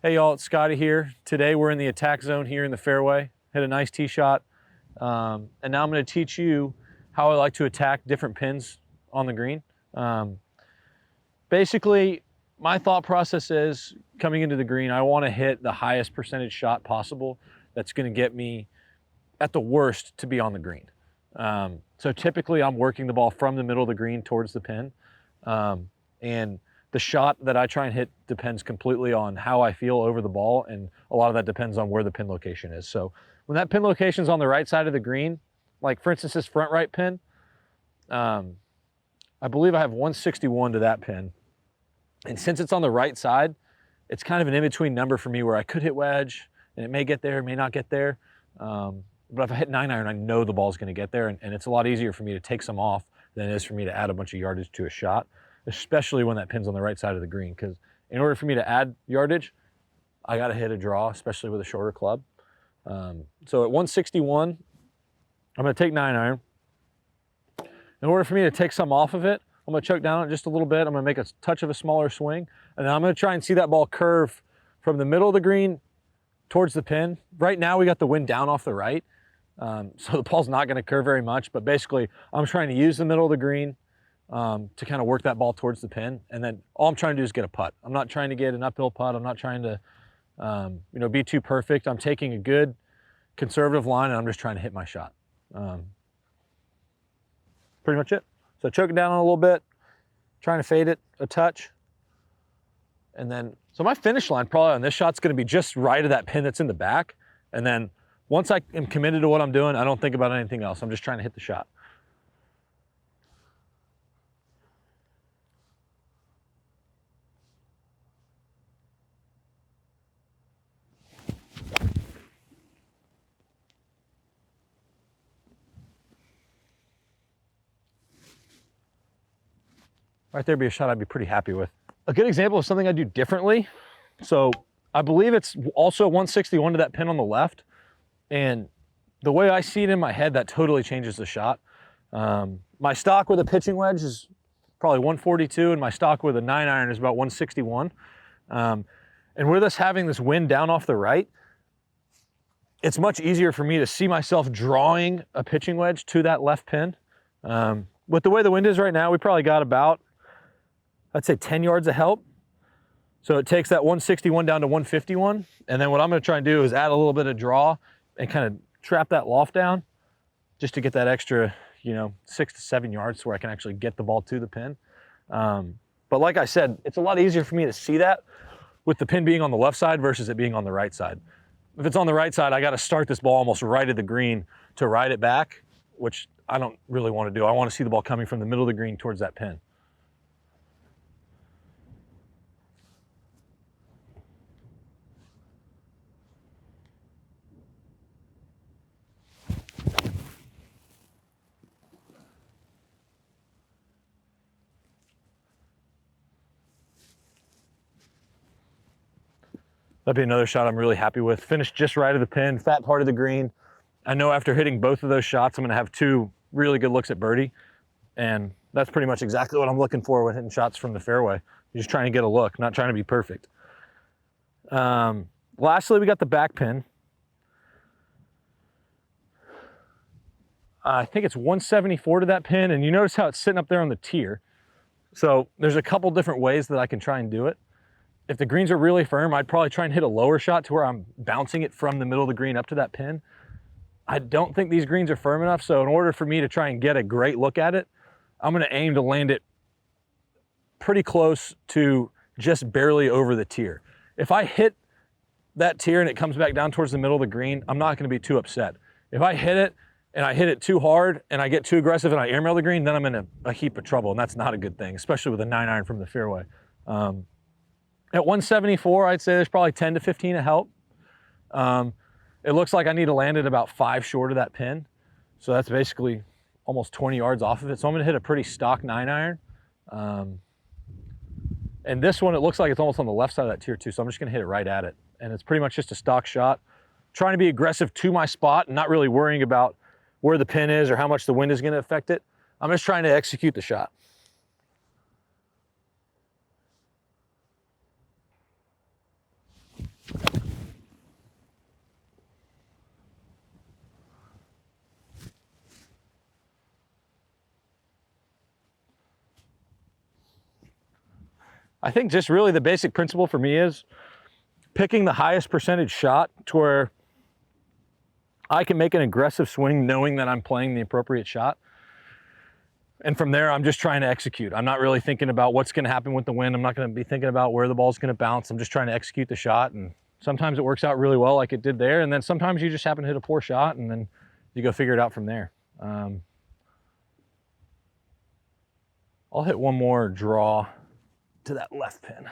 Hey y'all, it's Scotty here. Today we're in the attack zone here in the fairway. Hit a nice tee shot. And now I'm going to teach you how I like to attack different pins on the green. Basically, my thought process is coming into the green, I want to hit the highest percentage shot possible that's going to get me, at the worst, to be on the green. So typically I'm working the ball from the middle of the green towards the pin. And the shot that I try and hit depends completely on how I feel over the ball, and a lot of that depends on where the pin location is. So when that pin location is on the right side of the green, like for instance this front right pin, I believe I have 161 to that pin. And since it's on the right side, it's kind of an in-between number for me where I could hit wedge, and it may get there, may not get there. But if I hit 9-iron, I know the ball's going to get there, and it's a lot easier for me to take some off than it is for me to add a bunch of yardage to a shot, especially when that pin's on the right side of the green. Because in order for me to add yardage, I got to hit a draw, especially with a shorter club. So at 161, I'm going to take 9-iron. In order for me to take some off of it, I'm going to choke down on it just a little bit. I'm going to make a touch of a smaller swing, and then I'm going to try and see that ball curve from the middle of the green towards the pin. Right now we got the wind down off the right, so the ball's not going to curve very much, but basically I'm trying to use the middle of the green to kind of work that ball towards the pin, and then all I'm trying to do is get a putt. I'm not trying to get an uphill putt. I'm not trying to be too perfect. I'm taking a good conservative line, and I'm just trying to hit my shot. Pretty much it. So choking down on it a little bit, trying to fade it a touch, and then, so my finish line probably on this shot's gonna be just right of that pin that's in the back, and then once I am committed to what I'm doing, I don't think about anything else. I'm just trying to hit the shot. Right there would be a shot I'd be pretty happy with. A good example of something I do differently. So I believe it's also 161 to that pin on the left. And the way I see it in my head, that totally changes the shot. My stock with a pitching wedge is probably 142, and my stock with a 9-iron is about 161. And with us having this wind down off the right, it's much easier for me to see myself drawing a pitching wedge to that left pin. With the way the wind is right now, we probably got about, I'd say 10 yards of help. So it takes that 161 down to 151. And then what I'm gonna try and do is add a little bit of draw and kind of trap that loft down just to get that extra, 6 to 7 yards where I can actually get the ball to the pin. But like I said, it's a lot easier for me to see that with the pin being on the left side versus it being on the right side. If it's on the right side, I gotta start this ball almost right at the green to ride it back, which I don't really wanna do. I wanna see the ball coming from the middle of the green towards that pin. That'd be another shot I'm really happy with. Finished just right of the pin, fat part of the green. I know after hitting both of those shots, I'm gonna have 2 really good looks at birdie. And that's pretty much exactly what I'm looking for when hitting shots from the fairway. You're just trying to get a look, not trying to be perfect. Lastly, we got the back pin. I think it's 174 to that pin, and you notice how it's sitting up there on the tier. So there's a couple different ways that I can try and do it. If the greens are really firm, I'd probably try and hit a lower shot to where I'm bouncing it from the middle of the green up to that pin. I don't think these greens are firm enough, so in order for me to try and get a great look at it, I'm gonna aim to land it pretty close to just barely over the tier. If I hit that tier and it comes back down towards the middle of the green, I'm not gonna be too upset. If I hit it and I hit it too hard and I get too aggressive and I airmail the green, then I'm in a heap of trouble, and that's not a good thing, especially with a 9-iron from the fairway. At 174, I'd say there's probably 10 to 15 of help. It looks like I need to land it about 5 short of that pin. So that's basically almost 20 yards off of it. So I'm gonna hit a pretty stock 9-iron. And this one, it looks like it's almost on the left side of that tier too. So I'm just gonna hit it right at it. And it's pretty much just a stock shot. Trying to be aggressive to my spot and not really worrying about where the pin is or how much the wind is gonna affect it. I'm just trying to execute the shot. I think just really the basic principle for me is picking the highest percentage shot to where I can make an aggressive swing knowing that I'm playing the appropriate shot. And from there, I'm just trying to execute. I'm not really thinking about what's going to happen with the wind. I'm not going to be thinking about where the ball's going to bounce. I'm just trying to execute the shot. And sometimes it works out really well like it did there. And then sometimes you just happen to hit a poor shot and then you go figure it out from there. I'll hit one more draw to that left pin.